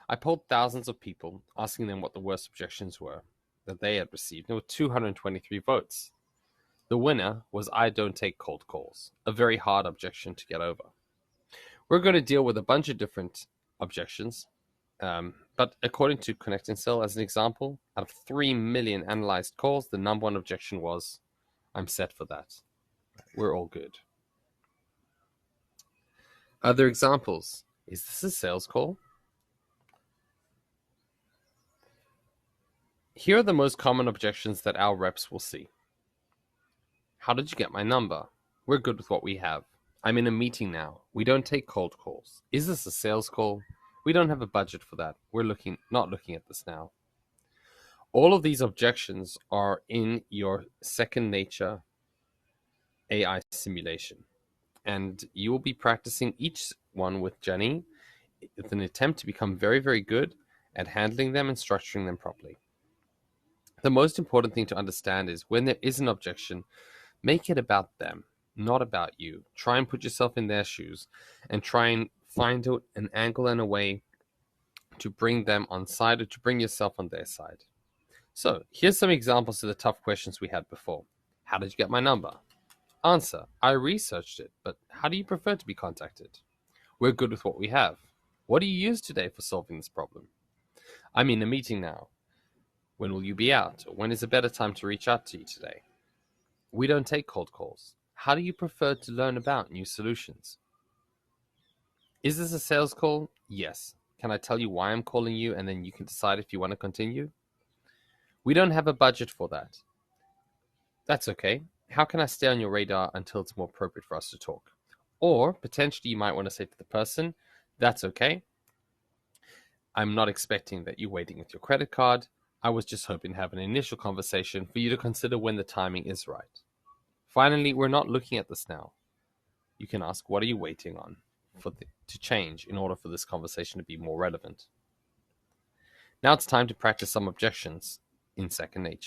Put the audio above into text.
I polled thousands of people, asking them what the worst objections were that they had received. There were 223 votes. The winner was I don't take cold calls, a very hard objection to get over. We're going to deal with a bunch of different objections, but according to Connect and Sell, as an example, out of 3 million analyzed calls, the number one objection was, I'm set for that. We're all good. Other examples. Is this a sales call? Here are the most common objections that our reps will see. How did you get my number? We're good with what we have. I'm in a meeting now. We don't take cold calls. Is this a sales call? We don't have a budget for that. We're not looking at this now. All of these objections are in your second nature AI simulation. And you will be practicing each one with Jenny with an attempt to become very, very good at handling them and structuring them properly. The most important thing to understand is when there is an objection, make it about them, not about you. Try and put yourself in their shoes and try and find out an angle and a way to bring them on side or to bring yourself on their side. So here's some examples of the tough questions we had before. How did you get my number? Answer, I researched it, but how do you prefer to be contacted? We're good with what we have. What do you use today for solving this problem? I'm in a meeting now. When will you be out? Or when is a better time to reach out to you today? We don't take cold calls. How do you prefer to learn about new solutions? Is this a sales call? Yes. Can I tell you why I'm calling you and then you can decide if you want to continue? We don't have a budget for that. That's okay. How can I stay on your radar until it's more appropriate for us to talk? Or potentially you might want to say to the person, that's okay. I'm not expecting that you're waiting with your credit card. I was just hoping to have an initial conversation for you to consider when the timing is right. Finally, we're not looking at this now. You can ask, what are you waiting on to change in order for this conversation to be more relevant? Now it's time to practice some objections in second nature.